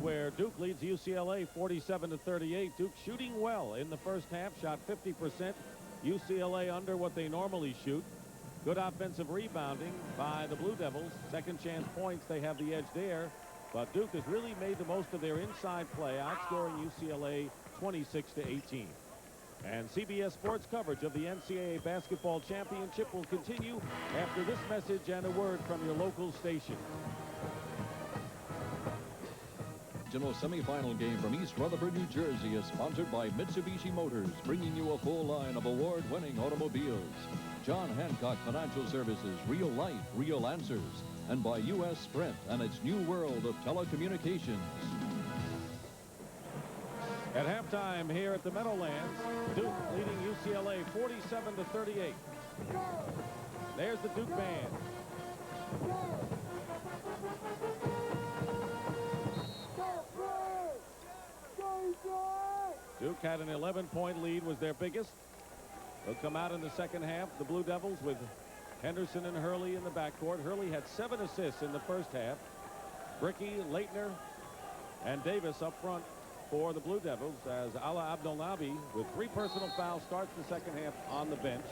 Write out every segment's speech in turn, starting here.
where Duke leads UCLA 47-38. Duke shooting well in the first half, shot 50%. UCLA under what they normally shoot. Good offensive rebounding by the Blue Devils. Second chance points, they have the edge there. But Duke has really made the most of their inside play, outscoring UCLA 26-18. And CBS Sports coverage of the NCAA Basketball Championship will continue after this message and a word from your local station. Regional semifinal game from East Rutherford, New Jersey is sponsored by Mitsubishi Motors, bringing you a full line of award-winning automobiles. John Hancock Financial Services, real life, real answers. And by U.S. Sprint and its new world of telecommunications. At halftime here at the Meadowlands, Duke leading UCLA 47-38. There's the Duke band. Duke had an 11-point lead, was their biggest. They'll come out in the second half, the Blue Devils, with Henderson and Hurley in the backcourt. Hurley had 7 assists in the first half. Bricky, Leitner, and Davis up front for the Blue Devils, as Ala Abdelnaby, with 3 personal fouls, starts the second half on the bench.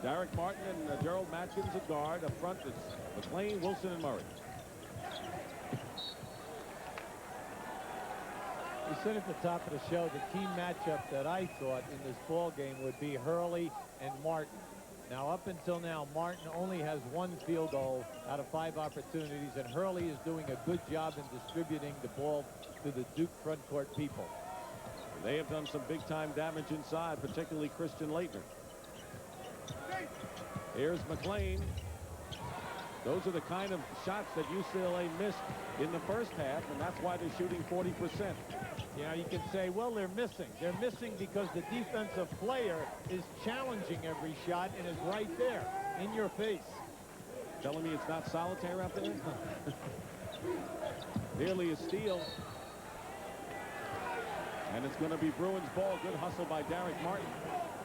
Derek Martin and Gerald Matkins at guard. Up front, it's McLean, Wilson, and Murray. We said at the top of the show the key matchup that I thought in this ball game would be Hurley and Martin. Now, up until now, Martin only has 1 field goal out of 5 opportunities, and Hurley is doing a good job in distributing the ball to the Duke front court people. They have done some big-time damage inside, particularly Christian Leitner. Here's McLean. Those are the kind of shots that UCLA missed in the first half, and that's why they're shooting 40%. You know, you can say, well, they're missing. They're missing because the defensive player is challenging every shot and is right there in your face. Telling me it's not solitaire out there? Nearly a steal. And it's going to be Bruins ball. Good hustle by Derek Martin.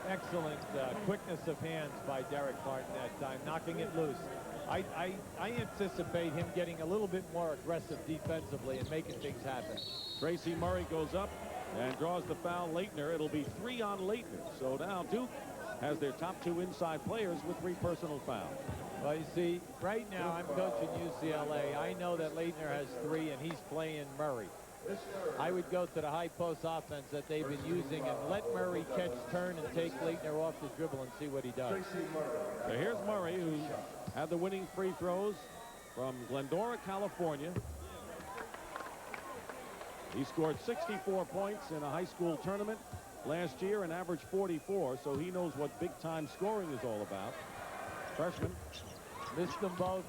Excellent quickness of hands by Derek Martin that time, knocking it loose. I anticipate him getting a little bit more aggressive defensively and making things happen. Tracy Murray goes up and draws the foul. Leitner. It'll be 3 on Leitner. So now Duke has their top 2 inside players with 3 personal fouls. Well, you see, right now I'm coaching UCLA. I know that Leitner has 3 and he's playing Murray. I would go to the high post offense that they've been using and let Murray catch, turn, and take Leitner off the dribble and see what he does. So here's Murray, who had the winning free throws from Glendora, California. He scored 64 points in a high school tournament last year and averaged 44, so he knows what big-time scoring is all about. Freshman. Missed them both.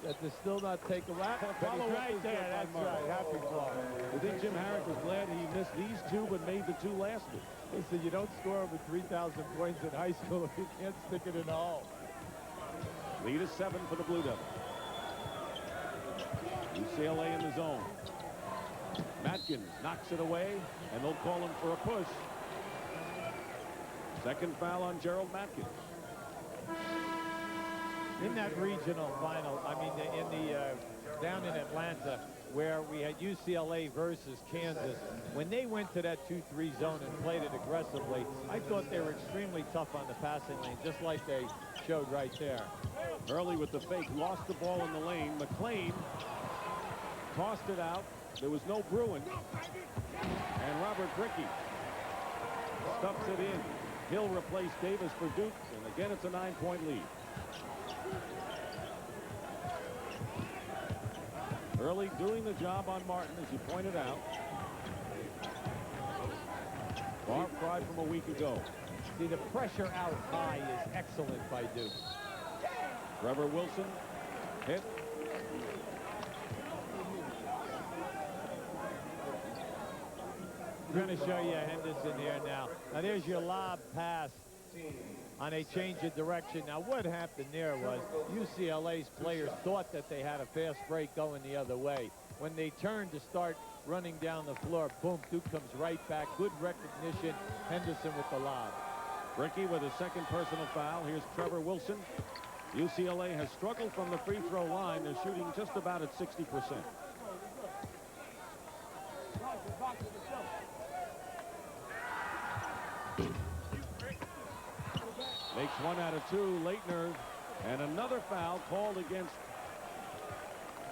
That does still not take a lot. Follow right there. That's right. Happy ball. I think Jim Harrick was glad he missed these 2 but made the 2 last week. He said you don't score over 3,000 points in high school if you can't stick it in the hole. Lead is 7 for the Blue Devils. UCLA in the zone. Matkins knocks it away, and they'll call him for a push. Second foul on Gerald Matkins. In that regional final, I mean, down in Atlanta, where we had UCLA versus Kansas, when they went to that 2-3 zone and played it aggressively, I thought they were extremely tough on the passing lane, just like they showed right there. Early with the fake, lost the ball in the lane. McLean tossed it out. There was no Bruin. And Robert Bricky stuffs it in. He'll replace Davis for Duke, and again it's a 9-point lead. Early doing the job on Martin, as you pointed out. Far cry from a week ago. See, the pressure out high is excellent by Duke. Trevor Wilson hit. We're going to show you Henderson here now. Now there's your lob pass on a change of direction. Now what happened there was UCLA's players thought that they had a fast break going the other way. When they turned to start running down the floor, boom, Duke comes right back. Good recognition. Henderson with the lob. Bricky with a second personal foul. Here's Trevor Wilson. UCLA has struggled from the free throw line. They're shooting just about at 60%. Makes 1 out of 2. Leitner, and another foul called against.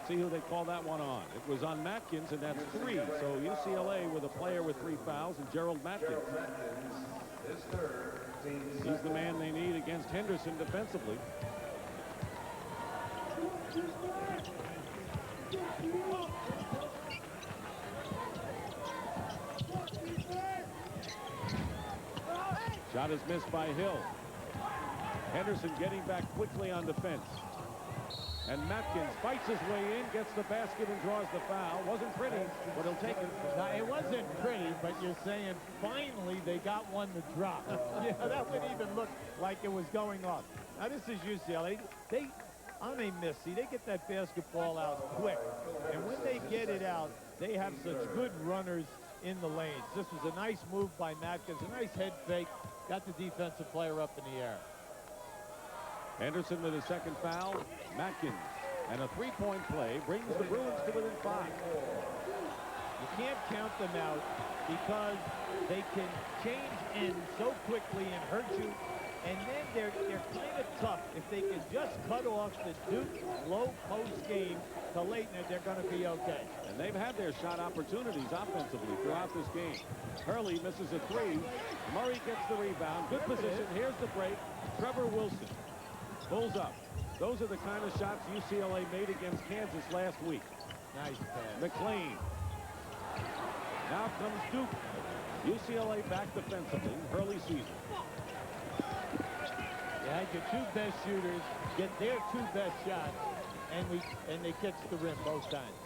See who they call that one on. It was on Matkins, and that's 3. So UCLA with a player with 3 fouls, and Gerald Matkins. He's the man they need against Henderson defensively. Shot is missed by Hill. Henderson getting back quickly on defense. And Matkins fights his way in, gets the basket, and draws the foul. Wasn't pretty, but he'll take it. Now, it wasn't pretty, but you're saying finally they got one to drop. Yeah, that would even look like it was going off. Now, this is UCLA. They on a miss, see, they get that basketball out quick. And when they get it out, they have such good runners in the lanes. This was a nice move by Matkins, a nice head fake. Got the defensive player up in the air. Henderson with his second foul. Matkins. And a three-point play brings the Bruins to within 5. You can't count them out because they can change ends so quickly and hurt you. And then they're kind of tough. If they can just cut off the Duke low post game to Leitner, they're going to be okay. And they've had their shot opportunities offensively throughout this game. Hurley misses a 3. Murray gets the rebound. Good position. Here's the break. Trevor Wilson pulls up. Those are the kind of shots UCLA made against Kansas last week. Nice pass. McLean. Now comes Duke. UCLA back defensively. Hurley sees it. You had your 2 best shooters get their 2 best shots, and they catch the rim both times.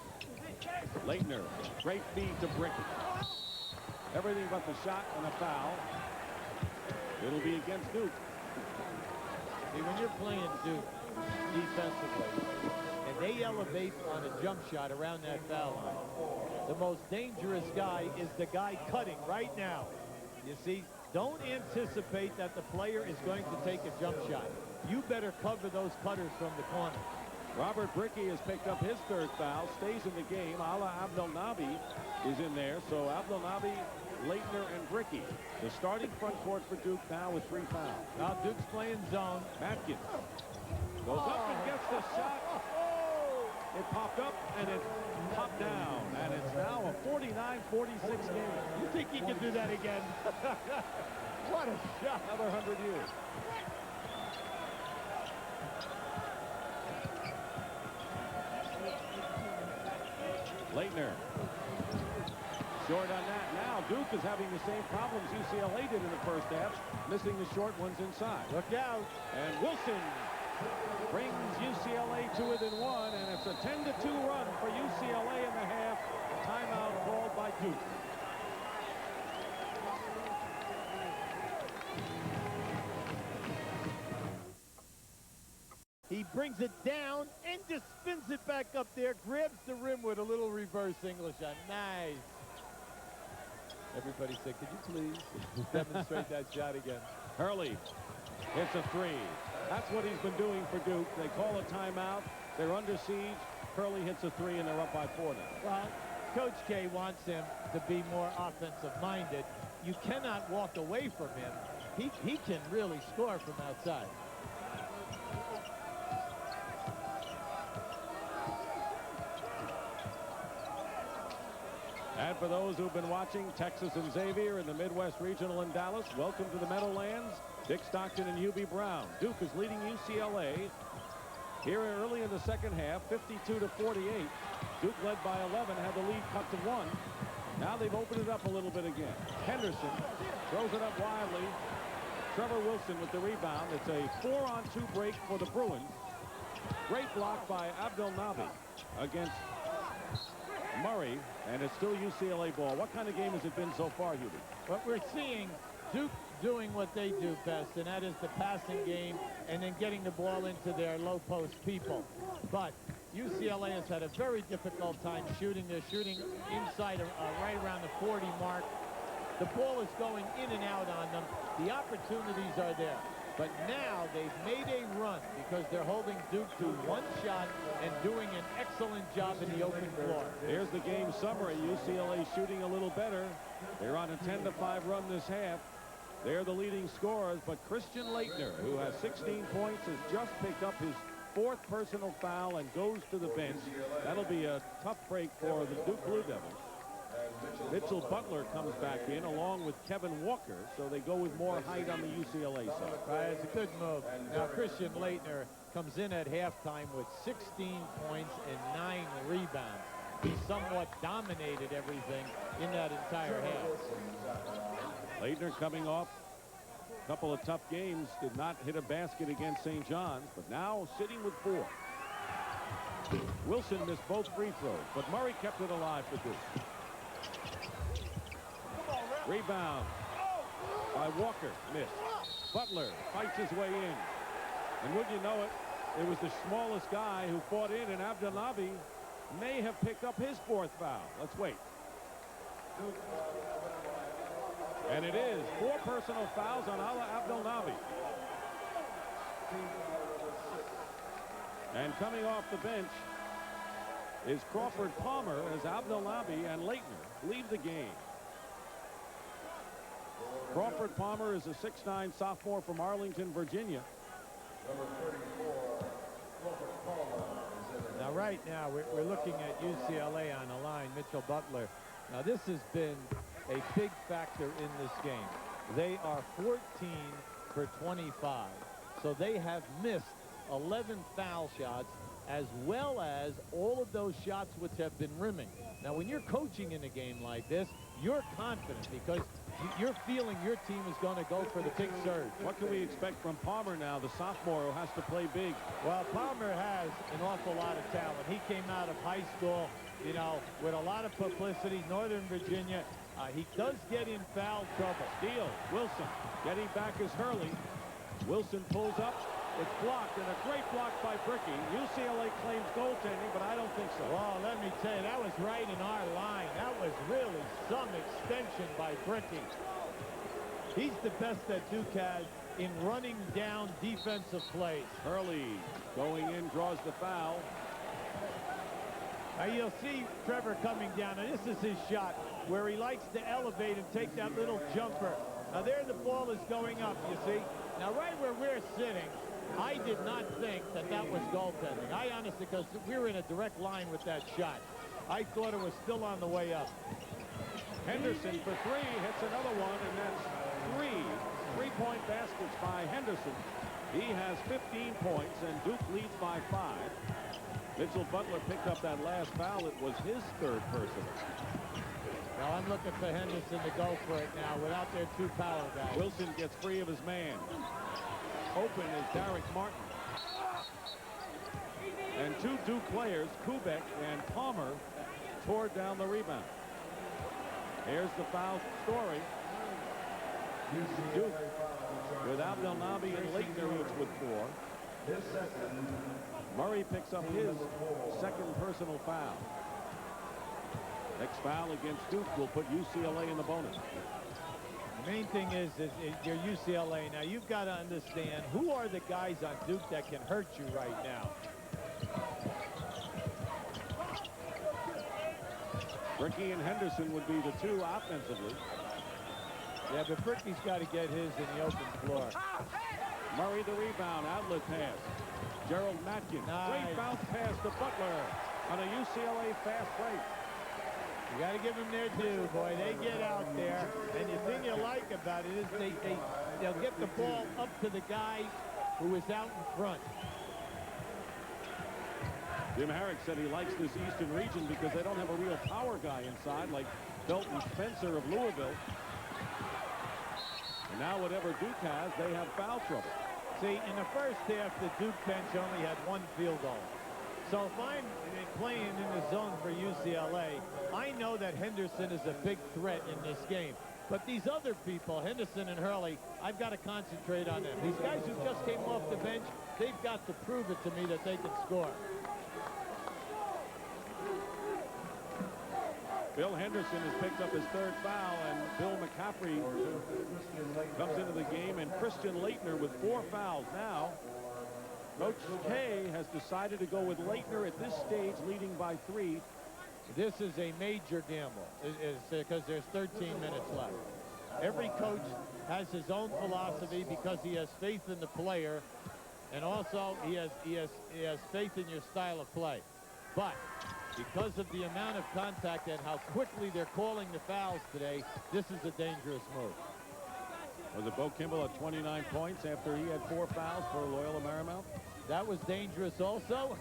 Leitner, great feed to Bricky. Everything but the shot and a foul. It'll be against Duke. See, when you're playing Duke defensively, and they elevate on a jump shot around that foul line, the most dangerous guy is the guy cutting right now. You see, don't anticipate that the player is going to take a jump shot. You better cover those cutters from the corner. Robert Bricky has picked up his 3rd foul, stays in the game. Ala Abdelnaby is in there. So Abdelnaby, Leitner, and Bricky. The starting front court for Duke now with 3 fouls. Now Duke's playing zone. Matkins goes up and gets the shot. It popped up and it popped down. And it's now a 49-46 game. You think he can do that again? What a shot. Another 100 years. Leitner. Short on that. Now Duke is having the same problems UCLA did in the first half, missing the short ones inside. Look out. And Wilson brings UCLA to within 1, and it's a 10-2 run for UCLA in the half. Timeout called by Duke. He brings it down and just spins it back up there, grabs the rim with a little reverse English on. Nice. Everybody said, could you please demonstrate that shot again? Hurley hits a 3. That's what he's been doing for Duke. They call a timeout. They're under siege. Hurley hits a 3, and they're up by 4 now. Well, Coach K wants him to be more offensive-minded. You cannot walk away from him. He can really score from outside. And for those who've been watching Texas and Xavier in the Midwest Regional in Dallas, welcome to the Meadowlands. Dick Stockton and Hubie Brown. Duke is leading UCLA here early in the second half, 52-48. Duke led by 11, had the lead cut to 1. Now they've opened it up a little bit again. Henderson throws it up wildly. Trevor Wilson with the rebound. It's a 4-on-2 break for the Bruins. Great block by Abdelnaby against Murray, and it's still UCLA ball. What kind of game has it been so far, Hubie? What we're seeing, Duke doing what they do best, and that is the passing game and then getting the ball into their low post people. But UCLA has had a very difficult time shooting. They're shooting inside right around the 40 mark. The ball is going in and out on them. The opportunities are there. But now they've made a run because they're holding Duke to one shot and doing an excellent job in the open floor. Here's the game summary. UCLA shooting a little better. They're on a 10-5 run this half. They're the leading scorers, but Christian Laettner, who has 16 points, has just picked up his 4th personal foul and goes to the bench. That'll be a tough break for the Duke Blue Devils. Mitchell Butler comes back in along with Kevin Walker, so they go with more height on the UCLA side. Right, it's a good move. Now Christian Laettner comes in at halftime with 16 points and 9 rebounds. He somewhat dominated everything in that entire half. Laettner coming off a couple of tough games, did not hit a basket against St. John's, but now sitting with 4. Wilson missed both free throws, but Murray kept it alive for Duke. Rebound by Walker, missed. Butler fights his way in. And would you know it, it was the smallest guy who fought in, and Abdelnaby may have picked up his 4th foul. Let's wait. And it is 4 personal fouls on Ala Abdelnaby. And coming off the bench is Crawford Palmer as Abdelnaby and Laettner leave the game. Crawford Palmer is a 6'9" sophomore from Arlington, Virginia. Now, right now, we're looking at UCLA on the line, Mitchell Butler. Now, this has been a big factor in this game. They are 14 for 25. So they have missed 11 foul shots, as well as all of those shots which have been rimming. Now, when you're coaching in a game like this, you're confident because you're feeling your team is going to go for the big surge. What can we expect from Palmer now, the sophomore who has to play big? Well, Palmer has an awful lot of talent. He came out of high school, you know, with a lot of publicity, Northern Virginia. He does get in foul trouble. Steal, Wilson, getting back is Hurley. Wilson pulls up. It's blocked, and a great block by Bricky. UCLA claims goaltending, but I don't think so. Well, let me tell you, that was right in our line. That was really some extension by Bricky. He's the best that Duke has in running down defensive plays. Hurley going in, draws the foul. Now you'll see Trevor coming down, and this is his shot where he likes to elevate and take that little jumper. Now there the ball is going up, you see. Now right where we're sitting, I did not think that that was goaltending. I honestly, because we were in a direct line with that shot. I thought it was still on the way up. Henderson for 3, hits another one, and that's 3 three-point baskets by Henderson. He has 15 points, and Duke leads by 5. Mitchell Butler picked up that last foul. It was his 3rd personal. Now I'm looking for Henderson to go for it now without their 2 power guys. Wilson gets free of his man. Open is Derek Martin. And 2 Duke players, Kubek and Palmer, tore down the rebound. Here's the foul story. Duke with Abdelnaby and Laettner each with 4. Murray picks up his 2nd personal foul. Next foul against Duke will put UCLA in the bonus. The main thing is your UCLA. Now you've got to understand who are the guys on Duke that can hurt you right now. Bricky and Henderson would be the 2 offensively. Yeah, but Bricky's got to get his in the open floor. Murray the rebound, outlet pass. Gerald Matkins, great bounce pass to Butler on a UCLA fast break. You got to give them their due, boy. They get out there, and the thing you like about it is they'll get the ball up to the guy who is out in front. Jim Herrick said he likes this Eastern region because they don't have a real power guy inside like Felton Spencer of Louisville. And now whatever Duke has, they have foul trouble. See, in the first half, the Duke bench only had 1 field goal. So if I'm playing in the zone for UCLA, I know that Henderson is a big threat in this game. But these other people, Henderson and Hurley, I've got to concentrate on them. These guys who just came off the bench, they've got to prove it to me that they can score. Bill Henderson has picked up his third foul, and Bill McCaffrey comes into the game, and Christian Leitner with 4 fouls. Now, Coach K has decided to go with Leitner at this stage, leading by 3. This is a major gamble, because there's 13 minutes left. Every coach has his own philosophy because he has faith in the player, and also he has faith in your style of play. But because of the amount of contact and how quickly they're calling the fouls today, this is a dangerous move. Was it Bo Kimball at 29 points after he had 4 fouls for Loyola Marymount? That was dangerous also.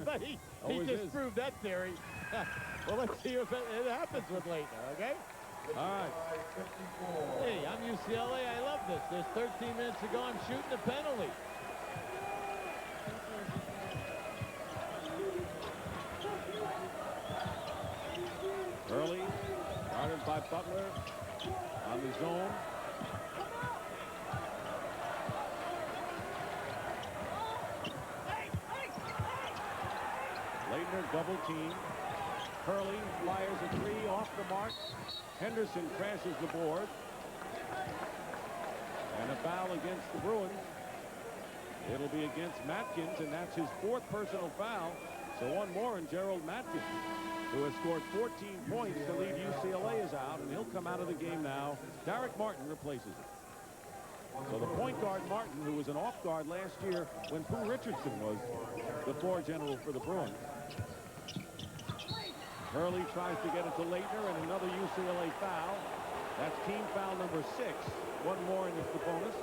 But he just proved that theory. Well, let's see if it happens with Leitner, okay? All right. Hey, I'm UCLA. I love this. There's 13 minutes to go. I'm shooting a penalty. Early, guarded by Butler on the zone. Leitner double team. Hurley fires a 3 off the mark. Henderson crashes the board. And a foul against the Bruins. It'll be against Matkins, and that's his 4th personal foul. So one more, and Gerald Matkins, who has scored 14 points to lead UCLA, is out, and he'll come out of the game now. Derek Martin replaces him. So the point guard Martin, who was an off guard last year when Pooh Richardson was the floor general for the Bruins. Hurley tries to get it to Leitner, and another UCLA foul. That's team foul number 6. One more, and it's the bonus.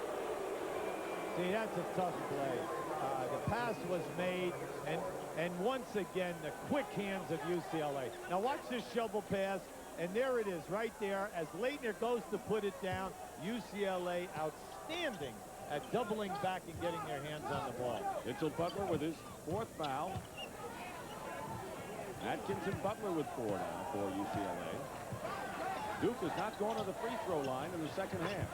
See, that's a tough play. The pass was made, and once again, the quick hands of UCLA. Now watch this shovel pass, and there it is right there. As Leitner goes to put it down, UCLA outstanding at doubling back and getting their hands on the ball. Mitchell Butler with his 4th foul. Atkins and Butler with 4 now for UCLA. Duke has not gone to the free throw line in the second half.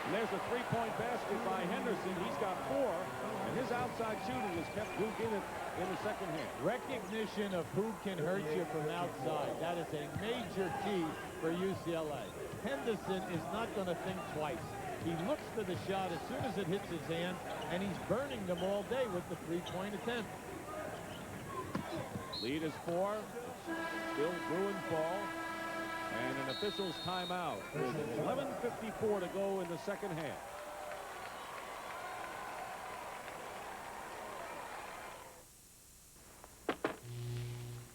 And there's a 3-point basket by Henderson. He's got 4, and his outside shooting has kept Duke in it in the second half. Recognition of who can hurt you from outside. That is a major key for UCLA. Henderson is not going to think twice. He looks for the shot as soon as it hits his hand, and he's burning them all day with the 3-point attempt. Lead is 4. Still Bruins ball. And an official's timeout with 11:54 to go in the second half.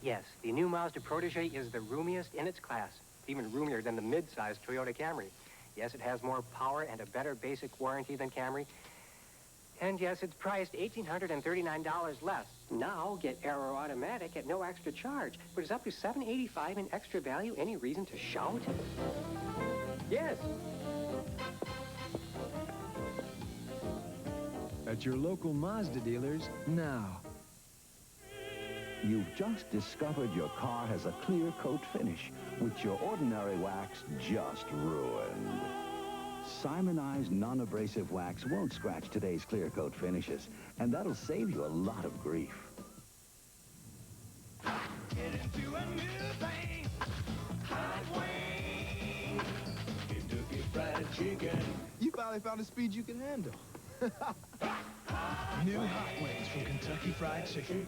Yes, the new Mazda Protege is the roomiest in its class, even roomier than the mid-sized Toyota Camry. Yes, it has more power and a better basic warranty than Camry. And yes, it's priced $1,839 less. Now get Aero Automatic at no extra charge, but it's up to $785 in extra value. Any reason to shout? Yes. At your local Mazda dealers now. You've just discovered your car has a clear coat finish, which your ordinary wax just ruined. Simonized non-abrasive wax won't scratch today's clear coat finishes, and that'll save you a lot of grief. Get into a new thing. Hot wings. Kentucky Fried Chicken. You finally found a speed you can handle. New hot wings from Kentucky Fried Chicken.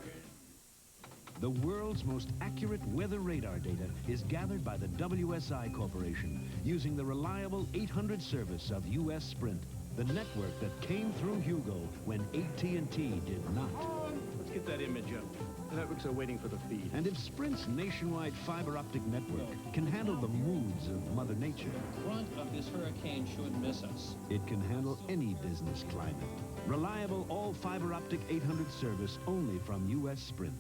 The world's most accurate weather radar data is gathered by the WSI Corporation using the reliable 800 service of U.S. Sprint, the network that came through Hugo when AT&T did not. Let's get that image up. The networks are waiting for the feed. And if Sprint's nationwide fiber optic network can handle the moods of Mother Nature, The front of this hurricane should miss us. it can handle any business climate. Reliable all fiber optic 800 service only from U.S. Sprint.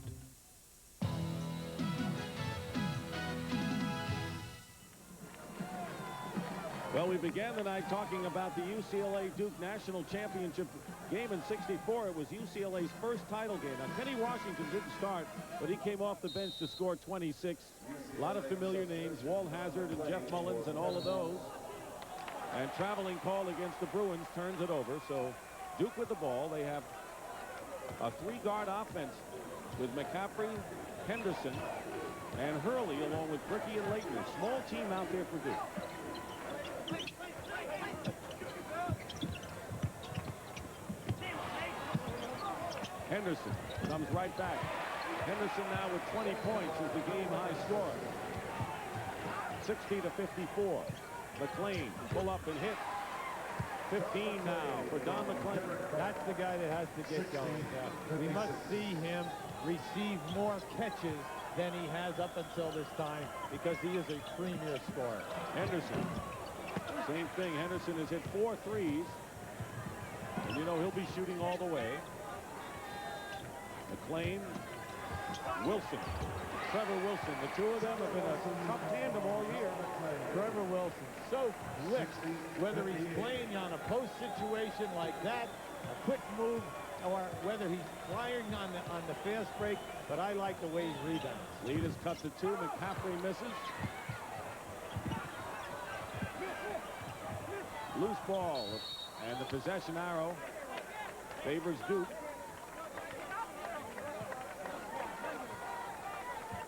Well, we began the night talking about the UCLA-Duke National Championship game in '64. It was UCLA's first title game. Now, Kenny Washington didn't start, but he came off the bench to score 26. A lot of familiar names, Walt Hazard and Jeff Mullins and all of those. And traveling call against the Bruins turns it over. So Duke with the ball. They have a 3-guard offense with McCaffrey, Henderson, and Hurley along with Brickey and Leighton. A small team out there for Duke. Henderson comes right back. Henderson now with 20 points is the game high scorer. 60-54. McLean pull up and hit. 15 now for Don McLean. That's the guy that has to get going now. We must see him receive more catches than he has up until this time because he is a premier scorer. Henderson. Same thing. Henderson has hit 4 threes. And you know he'll be shooting all the way. McLean. Wilson. Trevor Wilson. The two of them have been a tough tandem all year. Trevor Wilson, so quick, whether he's playing on a post situation like that, a quick move, or whether he's firing on the fast break, but I like the way he rebounds. Lead is cut to 2. McCaffrey misses. Loose ball, and the possession arrow favors Duke.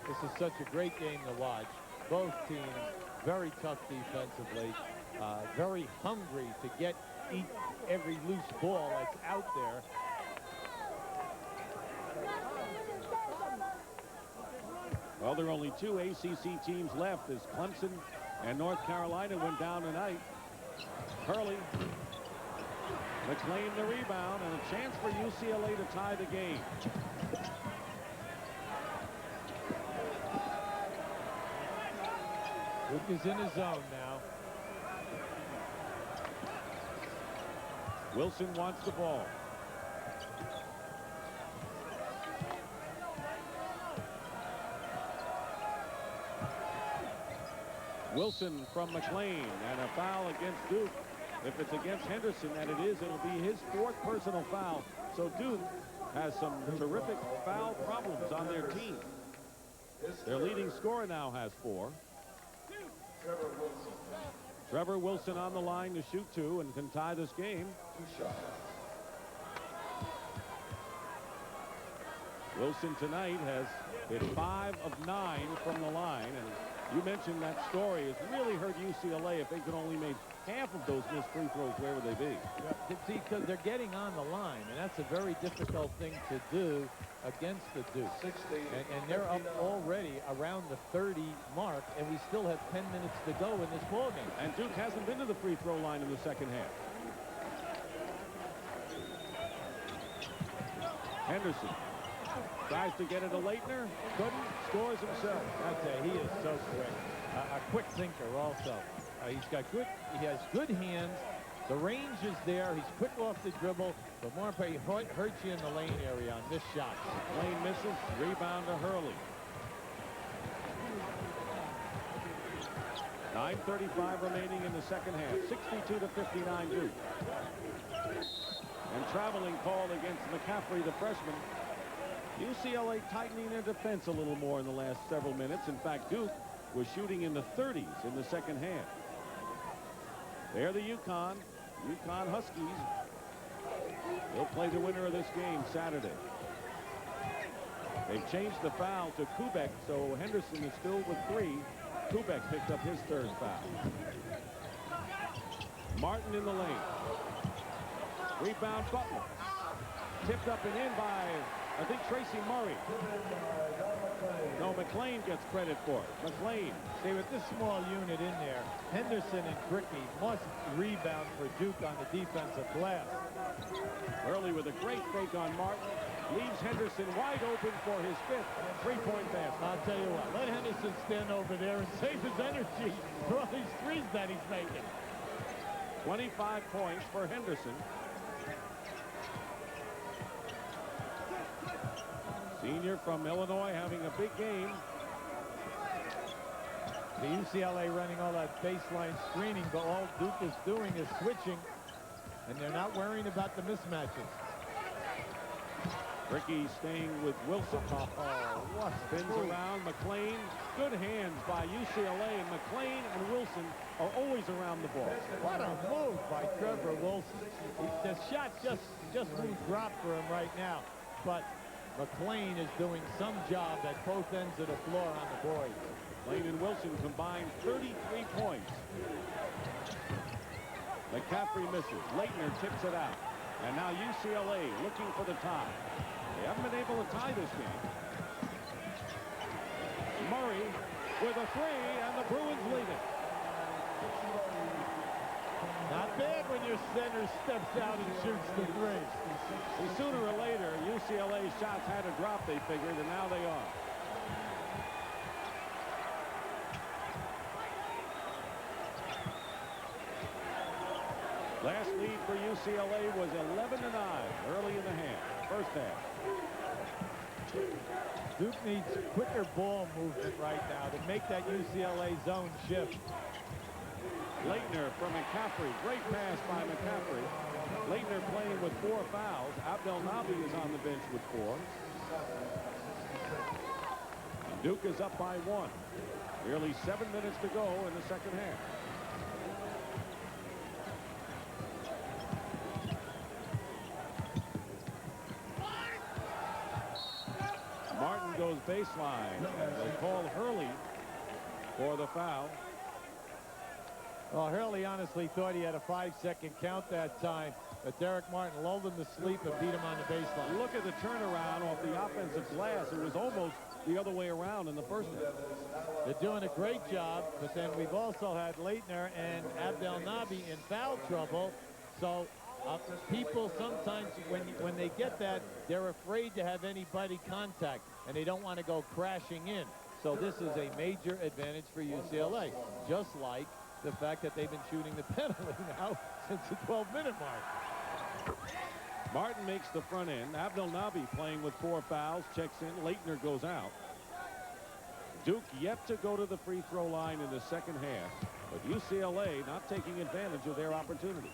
This is such a great game to watch. Both teams very tough defensively, very hungry to get every loose ball that's out there. Well, there are only 2 ACC teams left as Clemson and North Carolina went down tonight. Hurley. McLean the rebound and a chance for UCLA to tie the game. Duke is in his zone now. Wilson wants the ball. Wilson from McLean, and a foul against Duke. If it's against Henderson, and it is, it'll be his 4th personal foul. So Duke has some terrific foul problems on their team. Their leading scorer now has 4. Trevor Wilson on the line to shoot 2 and can tie this game. Wilson tonight has hit 5 of 9 from the line, and you mentioned that story. It's really hurt UCLA. If they could only make half of those missed free throws, where would they be? Yeah, see, because they're getting on the line, and that's a very difficult thing to do against the Duke. And they're up already around the 30 mark, and we still have 10 minutes to go in this ballgame. And Duke hasn't been to the free throw line in the second half. Henderson tries to get it to Leitner. Couldn't. Scores himself. I'd say he is so quick. A quick thinker also. He has good hands. The range is there. He's quick off the dribble, but more importantly, he hurts you in the lane area on this shot. Lane misses. Rebound to Hurley. 9:35 remaining in the second half. 62-59 Duke. And traveling call against McCaffrey, the freshman. UCLA tightening their defense a little more in the last several minutes. In fact, Duke was shooting in the 30s in the second half. They're the UConn Huskies. They'll play the winner of this game Saturday. They've changed the foul to Kubek, so Henderson is still with 3. Kubek picked up his 3rd foul. Martin in the lane. Rebound Butler. Tipped up and in by, I think, Tracy Murray. No, McLean gets credit for it. McLean. See, with this small unit in there, Henderson and Brickey must rebound for Duke on the defensive glass. Early with a great fake on Martin. Leaves Henderson wide open for his 5th three-point basket. I'll tell you what, let Henderson stand over there and save his energy for all these threes that he's making. 25 points for Henderson. Senior from Illinois having a big game. The UCLA running all that baseline screening, but all Duke is doing is switching, and they're not worrying about the mismatches. Brickey staying with Wilson. Spins around. McLean. Good hands by UCLA, and McLean and Wilson are always around the ball. What a move by Trevor Wilson. The shot just won't drop for him right now, but McLean is doing some job at both ends of the floor on the board. Lane and Wilson combined 33 points. McCaffrey misses. Leitner tips it out. And now UCLA looking for the tie. They haven't been able to tie this game. Murray with a three, and the Bruins lead it. Not bad when your center steps out and shoots the three. See, sooner or later, UCLA's shots had to drop, they figured, and now they are. Last lead for UCLA was 11-9 early in the first half. Duke needs quicker ball movement right now to make that UCLA zone shift. Leitner from McCaffrey. Great pass by McCaffrey. Leitner playing with 4 fouls. Abdelnaby is on the bench with 4. Duke is up by 1. Nearly 7 minutes to go in the second half. Martin goes baseline. They call Hurley for the foul. Well, Hurley honestly thought he had a 5-second count that time, but Derek Martin lulled him to sleep and beat him on the baseline. Look at the turnaround off the offensive glass. It was almost the other way around in the first half. They're doing a great job, but then we've also had Leitner and Abdelnaby in foul trouble. So people sometimes, when they get that, they're afraid to have anybody contact, and they don't want to go crashing in. So this is a major advantage for UCLA, just like the fact that they've been shooting the penalty now since the 12-minute mark. Martin makes the front end. Abdelnaby playing with 4 fouls, checks in. Leitner goes out. Duke yet to go to the free throw line in the second half, but UCLA not taking advantage of their opportunity.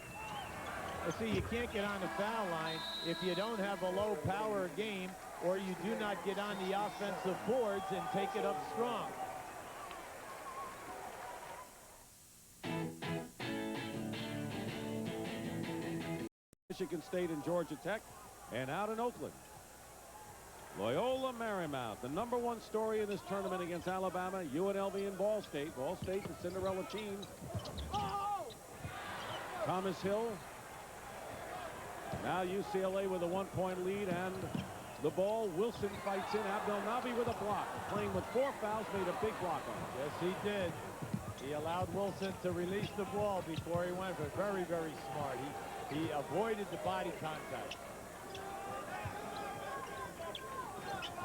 See, you can't get on the foul line if you don't have a low-power game, or you do not get on the offensive boards and take it up strong. Michigan State and Georgia Tech, and out in Oakland, Loyola Marymount, the #1 story in this tournament against Alabama, UNLV, and Ball State. Ball State, the Cinderella team. Thomas Hill. Now UCLA with a 1-point lead, and the ball. Wilson fights in. Abdelnaby with a block. Playing with 4 fouls, made a big block on it. Yes, he did. He allowed Wilson to release the ball before he went, but very, very smart. He avoided the body contact.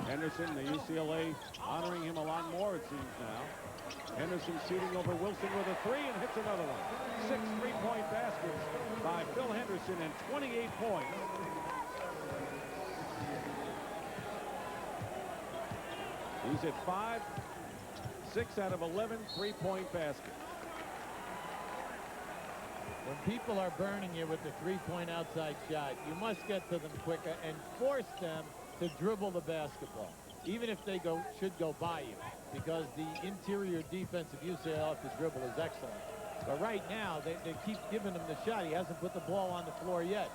Henderson, the UCLA honoring him a lot more, it seems now. Henderson shooting over Wilson with a 3 and hits another one. 6 3-point baskets by Phil Henderson and 28 points. He's at 6 out of 11 3-point baskets. When people are burning you with the 3-point outside shot, you must get to them quicker and force them to dribble the basketball, even if they should go by you, because the interior defense of UCLA off the dribble is excellent. But right now, they keep giving him the shot. He hasn't put the ball on the floor yet.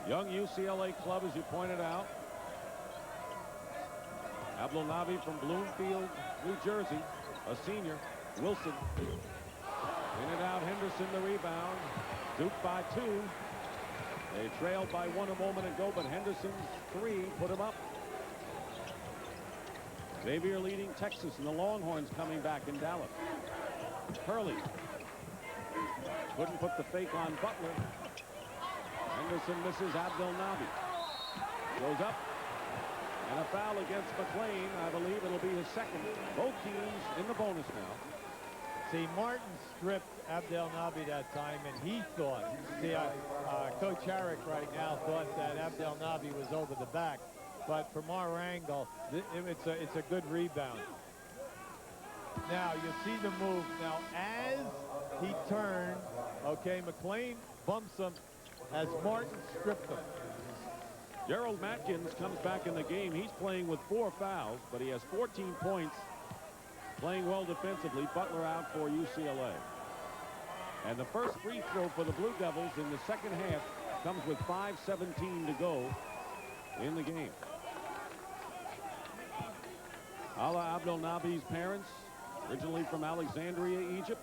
Young UCLA club, as you pointed out. Abdelnaby from Bloomfield, New Jersey, a senior. Wilson. In and out, Henderson the rebound. Duke by 2. They trailed by 1 a moment ago, but Henderson's 3 put him up. Xavier leading Texas, and the Longhorns coming back in Dallas. Hurley couldn't put the fake on Butler. Henderson misses. Abdelnaby goes up, and a foul against McLean. I believe it'll be his second. Both teams in the bonus now. See, Martin stripped Abdelnaby that time, and he thought, Coach Harrick right now thought that Abdelnaby was over the back. But from our angle, it's a good rebound. Now, you see the move. Now, as he turned, okay, McLean bumps him as Martin stripped him. Gerald Matkins comes back in the game. He's playing with 4 fouls, but he has 14 points. Playing well defensively. Butler out for UCLA. And the first free throw for the Blue Devils in the second half comes with 5:17 to go in the game. Ala Abdel Nabi's parents, originally from Alexandria, Egypt.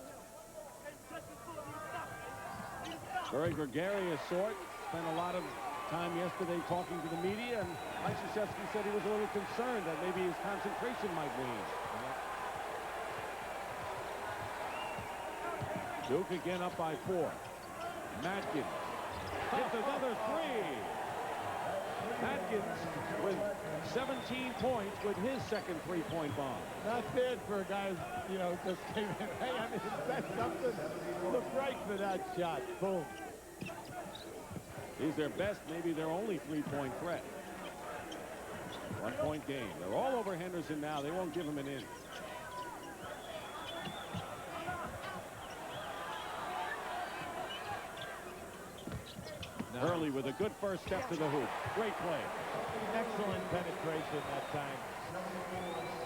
Very gregarious sort. Spent a lot of time yesterday talking to the media, and Mike Krzyzewski said he was a little concerned that maybe his concentration might wane. Duke again up by 4. Matkins hits another 3. Matkins with 17 points with his second three-point bomb. Not bad for a guy, you know, just came in. Hey, I mean, that's something. Look right for that shot. Boom. He's their best, maybe their only three-point threat. 1-point game. They're all over Henderson now. They won't give him an inch. Hurley with a good first step to the hoop. Great play. Excellent penetration that time.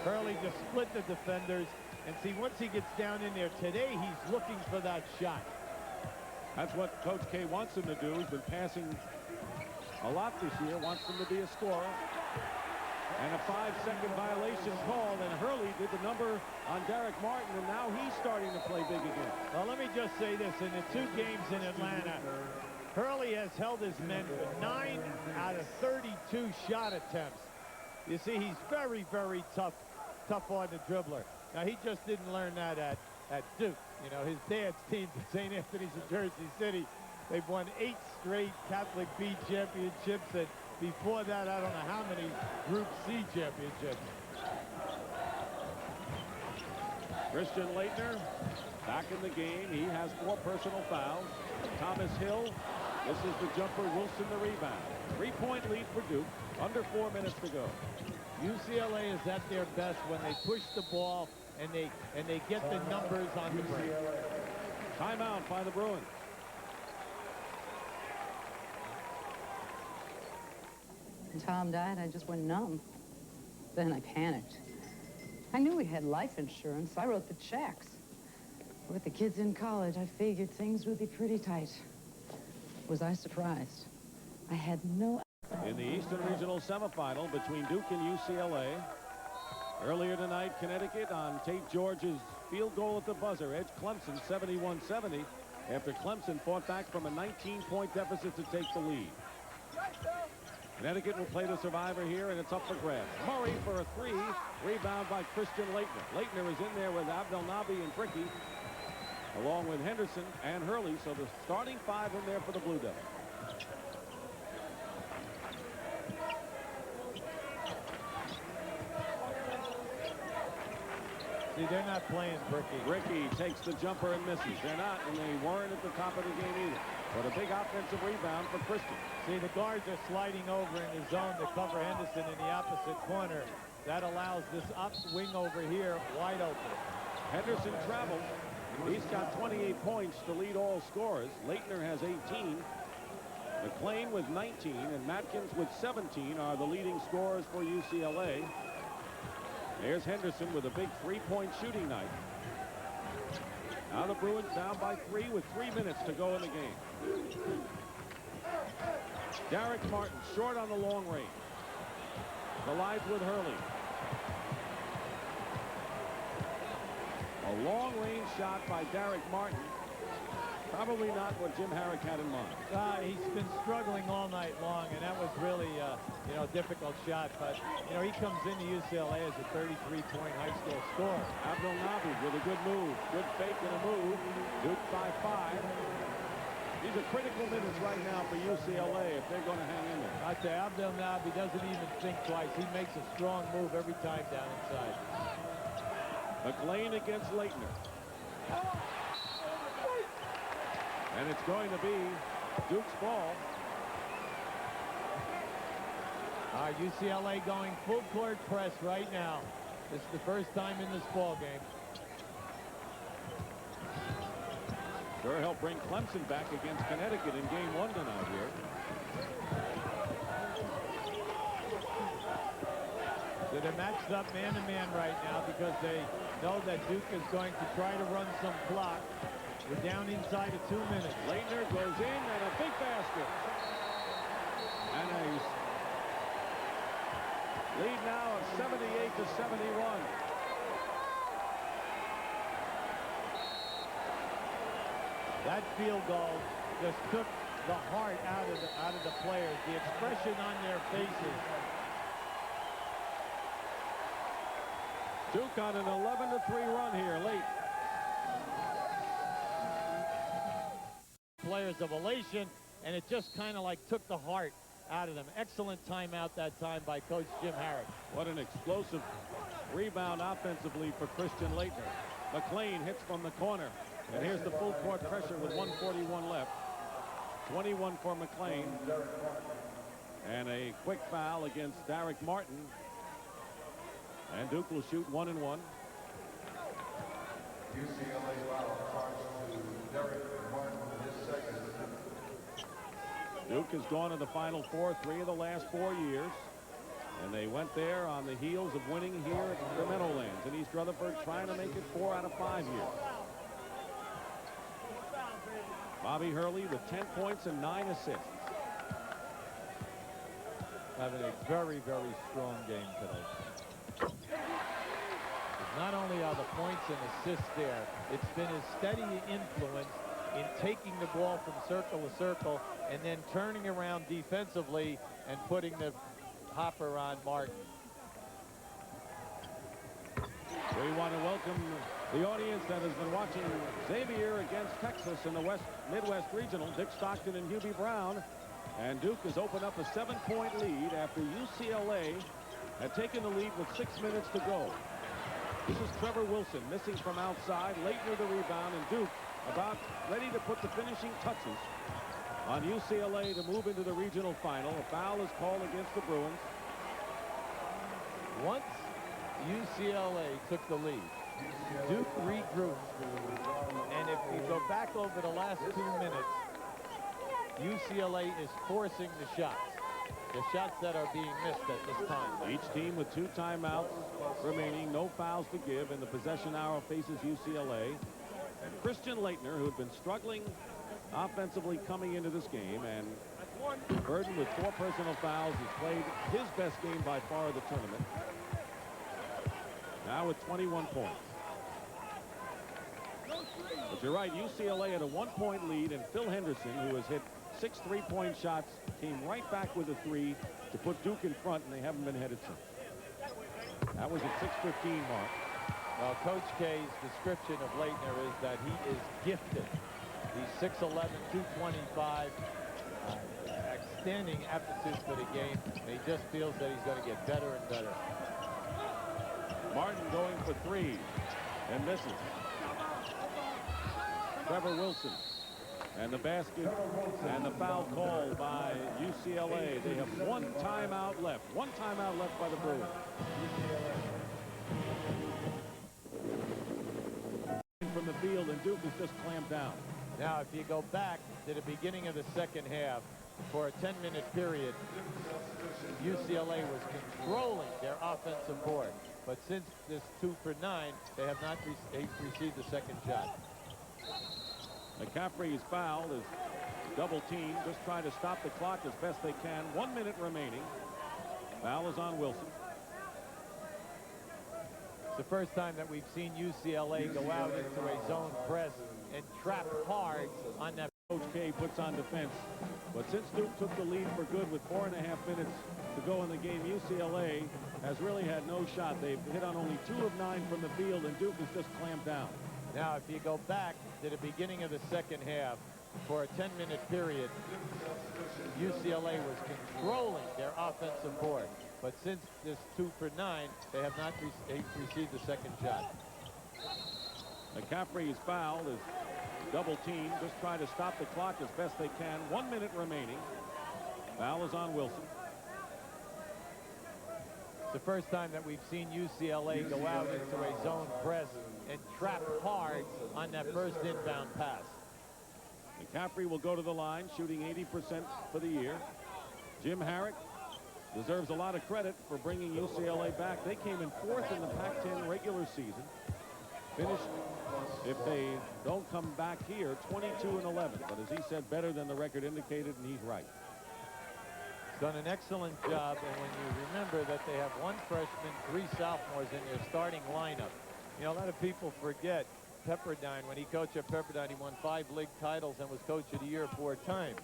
Hurley just split the defenders. And see, once he gets down in there today, he's looking for that shot. That's what Coach K wants him to do. He's been passing a lot this year. Wants him to be a scorer. And a 5-second violation called. And Hurley did the number on Derek Martin. And now he's starting to play big again. Well, let me just say this. In the 2 games in Atlanta, Hurley has held his men to 9 out of 32 shot attempts. You see, he's very, very tough on the dribbler. Now, he just didn't learn that at Duke. You know, his dad's team, St. Anthony's in Jersey City, they've won 8 straight Catholic B championships. And before that, I don't know how many Group C championships. Christian Laettner back in the game. He has 4 personal fouls. Thomas Hill. This is the jumper. Wilson the rebound. 3-point lead for Duke. Under 4 minutes to go. UCLA is at their best when they push the ball and they get the numbers on the break. Timeout by the Bruins. When Tom died, I just went numb. Then I panicked. I knew we had life insurance. I wrote the checks. With the kids in college, I figured things would be pretty tight. Was I surprised? I had no... In the Eastern Regional semifinal between Duke and UCLA. Earlier tonight, Connecticut on Tate George's field goal at the buzzer edged Clemson 71-70 after Clemson fought back from a 19-point deficit to take the lead. Connecticut will play the survivor here, and it's up for grabs. Murray for a 3. Rebound by Christian Laettner. Laettner is in there with Abdel Nabi and Bricky, along with Henderson and Hurley. So the starting 5 in there for the Blue Devils. See, they're not playing Bricky. Bricky takes the jumper and misses. They're not, and they weren't at the top of the game either. But a big offensive rebound for Christian. See, the guards are sliding over in the zone to cover Henderson in the opposite corner. That allows this up wing over here wide open. Henderson travels. He's got 28 points to lead all scorers. Laettner has 18. McClain with 19 and Matkins with 17 are the leading scorers for UCLA. There's Henderson with a big 3-point shooting night. Now the Bruins down by 3 with 3 minutes to go in the game. Derek Martin short on the long range. Collides with Hurley. A long-range shot by Derek Martin. Probably not what Jim Harrick had in mind. He's been struggling all night long, and that was really, you know, a difficult shot. But, you know, he comes into UCLA as a 33-point high school scorer. Abdel Nabi with a good move. Good fake and a move. Duke by 5. These are critical minutes right now for UCLA if they're going to hang in there. I tell you, Abdel Nabi doesn't even think twice. He makes a strong move every time down inside. McClain against Laettner. And it's going to be Duke's ball. UCLA going full court press right now. This is the first time in this ball game. Sure helped bring Clemson back against Connecticut in game 1 tonight here. So they're matched up man-to-man right now because they know that Duke is going to try to run some clock. We're down inside of 2 minutes. Leitner goes in and a big basket. And a lead now of 78-71. That field goal just took the heart out of the players, the expression on their faces. Duke on an 11-3 run here late. Players of elation, and it just kind of like took the heart out of them. Excellent timeout that time by Coach Jim Harris. What an explosive rebound offensively for Christian Leitner. McLean hits from the corner. And here's the full court pressure with 1:41 left. 21 for McLean. And a quick foul against Derek Martin. And Duke will shoot 1 and 1. UCLA foul charged to Derek Martin, his second. Duke has gone to the Final Four 3 of the last 4 years. And they went there on the heels of winning here at the Meadowlands in East Rutherford, trying to make it 4 out of 5 years. Bobby Hurley with 10 points and 9 assists. Having a very, very strong game today. Not only are the points and assists there, it's been his steady influence in taking the ball from circle to circle and then turning around defensively and putting the hopper on Martin. We want to welcome the audience that has been watching Xavier against Texas in the Midwest Regional. Dick Stockton and Hubie Brown. And Duke has opened up a 7-point lead after UCLA had taken the lead with 6 minutes to go. This is Trevor Wilson missing from outside. Leitner the rebound, and Duke about ready to put the finishing touches on UCLA to move into the regional final. A foul is called against the Bruins. Once UCLA took the lead, Duke regrouped, and if you go back over the last 2 minutes, UCLA is forcing the shots that are being missed at this time. Each team with 2 timeouts remaining, no fouls to give, and the possession arrow faces UCLA. And Christian Leitner, who had been struggling offensively coming into this game and burdened with 4 personal fouls, has played his best game by far of the tournament. Now with 21 points. But you're right, UCLA had a 1-point lead, and Phil Henderson, who has hit 6 3-point shots, came right back with a 3 to put Duke in front, and they haven't been headed since. That was at 6:15 mark. Well, Coach K's description of Leitner is that he is gifted. He's 6'11", 225, outstanding aptitude for the game, and he just feels that he's going to get better and better. Martin going for 3 and misses. Trevor Wilson. And the basket and the foul called by UCLA. They have 1 timeout left. 1 timeout left by the Bruins. From the field, and Duke has just clamped down. Now, if you go back to the beginning of the second half, for a 10-minute period, UCLA was controlling their offensive board. But since this 2 for 9, they have not received the second shot. McCaffrey is fouled, is double teamed, just trying to stop the clock as best they can. 1 minute remaining. Foul is on Wilson. It's the first time that we've seen UCLA go out into a zone press and trap hard on that. Coach K puts on defense. But since Duke took the lead for good with 4.5 minutes to go in the game, UCLA has really had no shot. They've hit on only 2 of 9 from the field, and Duke has just clamped down. Now, if you go back to the beginning of the second half, for a 10-minute period, UCLA was controlling their offensive board. But since this 2 for 9, they have not received the second shot. McCaffrey is fouled, is double teamed, just trying to stop the clock as best they can. 1 minute remaining. Foul is on Wilson. It's the first time that we've seen UCLA go out into a zone press and trap hard on that first inbound pass. McCaffrey will go to the line, shooting 80% for the year. Jim Harrick deserves a lot of credit for bringing UCLA back. They came in 4th in the Pac-10 regular season. Finish, if they don't come back here, 22-11. But as he said, better than the record indicated, and he's right. Done an excellent job, and when you remember that they have 1 freshman, 3 sophomores in their starting lineup. You know, a lot of people forget Pepperdine. When he coached at Pepperdine, he won 5 league titles and was coach of the year 4 times.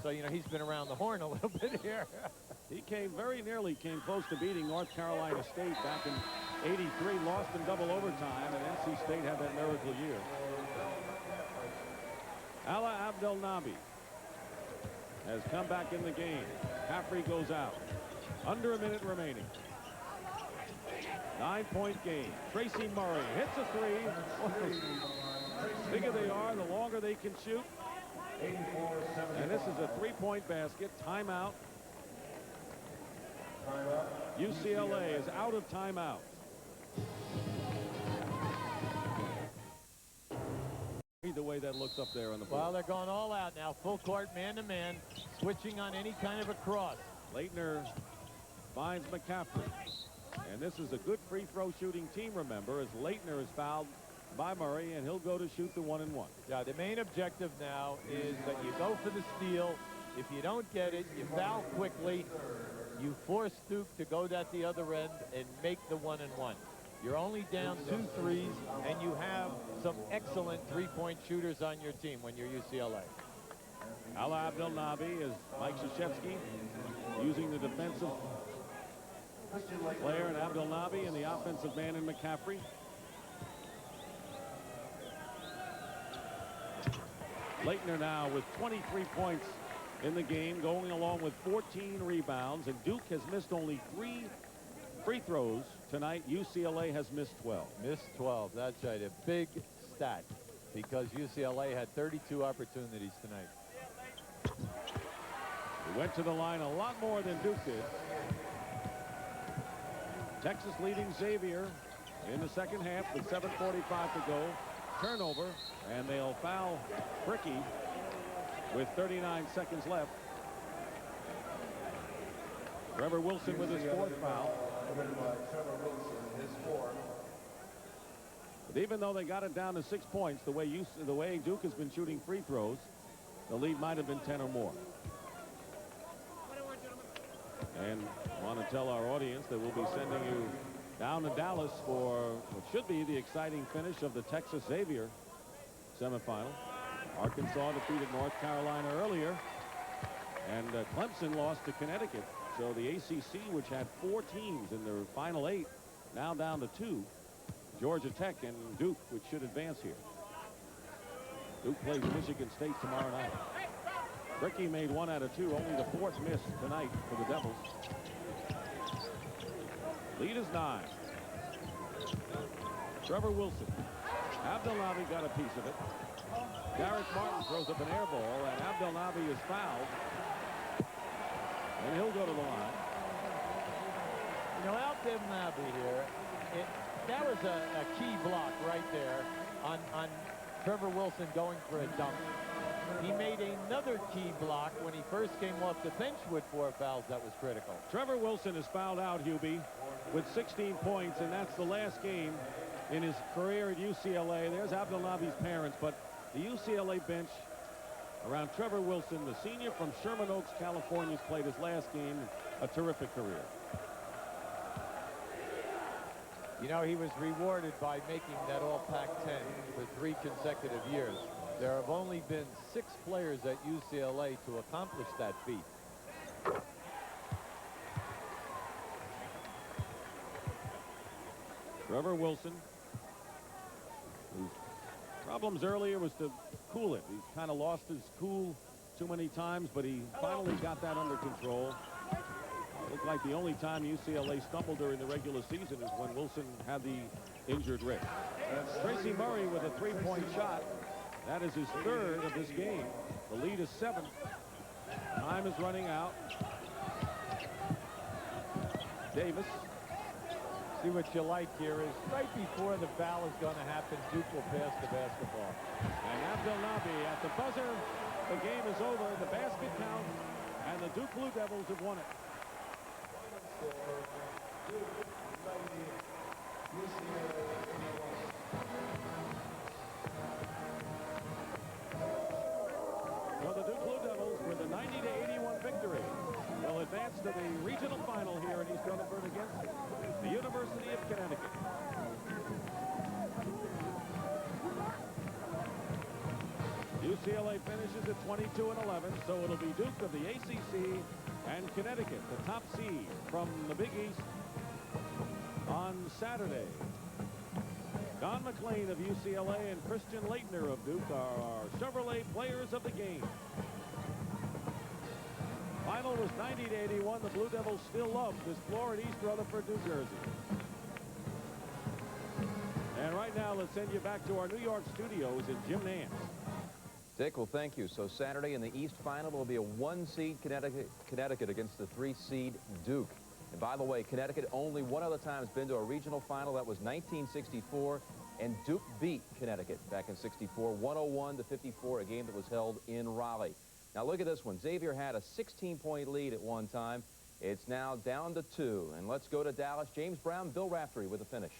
So, you know, he's been around the horn a little bit here. He very nearly came close to beating North Carolina State back in '83, lost in double overtime, and NC State had that miracle year. Ala Abdelnaby has come back in the game. Caffrey goes out. Under a minute remaining. 9-point game. Tracy Murray hits a 3. The bigger they are, the longer they can shoot. And this is a 3-point basket. Timeout. UCLA is out of timeout. The way that looks up there on the board. Well, they're going all out now. Full court, man-to-man, switching on any kind of a cross. Leitner finds McCaffrey. And this is a good free throw shooting team, remember, as Leitner is fouled by Murray, and he'll go to shoot the 1-and-1. Yeah, the main objective now is that you go for the steal. If you don't get it, you foul quickly. You force Duke to go at the other end and make the 1-and-1. You're only down 2 threes, and you have some excellent 3-point shooters on your team when you're UCLA. Ala Abdelnaby is Mike Krzyzewski using the defensive player in Abdelnaby and the offensive man in McCaffrey. Leitner now with 23 points in the game, going along with 14 rebounds, and Duke has missed only 3 free throws tonight. UCLA has missed 12. Missed 12. That's right. A big stat, because UCLA had 32 opportunities tonight. He went to the line a lot more than Duke did. Texas leading Xavier in the second half with 7:45 to go. Turnover, and they'll foul Bricky with 39 seconds left. Trevor Wilson with his 4th foul. But even though they got it down to 6 points, the way Duke has been shooting free throws, the lead might have been 10 or more. And I want to tell our audience that we'll be sending you down to Dallas for what should be the exciting finish of the Texas Xavier semifinal. Arkansas defeated North Carolina earlier, and Clemson lost to Connecticut. So the ACC, which had 4 teams in their final 8, now down to 2. Georgia Tech and Duke, which should advance here. Duke plays Michigan State tomorrow night. Bricky made 1 out of 2, only the 4th miss tonight for the Devils. Lead is 9. Trevor Wilson. Abdelnaby got a piece of it. Garrett Martin throws up an air ball, and Abdelnaby is fouled. And he'll go to the line. You know, Abdelnaby here, that was a key block right there on Trevor Wilson going for a dunk. He made another key block when he first came off the bench with 4 fouls. That was critical. Trevor Wilson is fouled out, Hubie, with 16 points, and that's the last game in his career at UCLA. There's Abdelnaby's parents, but the UCLA bench around Trevor Wilson, the senior from Sherman Oaks, California, has played his last game. A terrific career. You know, he was rewarded by making that All-Pac-10 for 3 consecutive years. There have only been 6 players at UCLA to accomplish that feat. Trevor Wilson, whose problems earlier was to cool it. He's kind of lost his cool too many times, but he finally got that under control. It looked like the only time UCLA stumbled during the regular season is when Wilson had the injured wrist. Tracy Murray with a 3-point shot. That is his 3rd of this game. The lead is 7. Time is running out. Davis. See, what you like here is right before the foul is going to happen, Duke will pass the basketball. And Abdelnaby at the buzzer. The game is over. The basket counts, and the Duke Blue Devils have won it. Connecticut. UCLA finishes at 22-11, so it'll be Duke of the ACC and Connecticut, the top seed from the Big East, on Saturday. Don McLean of UCLA and Christian Leitner of Duke are our Chevrolet players of the game. Final was 90-81. The Blue Devils still love this floor at East Rutherford, New Jersey. And right now, let's send you back to our New York studios and Jim Nance. Dick, well, thank you. So Saturday in the East Final will be a 1-seed Connecticut against the 3-seed Duke. And by the way, Connecticut only one other time has been to a regional final. That was 1964, and Duke beat Connecticut back in 64, 101-54, a game that was held in Raleigh. Now look at this one. Xavier had a 16-point lead at one time. It's now down to 2. And let's go to Dallas. James Brown, Bill Raftery with the finish.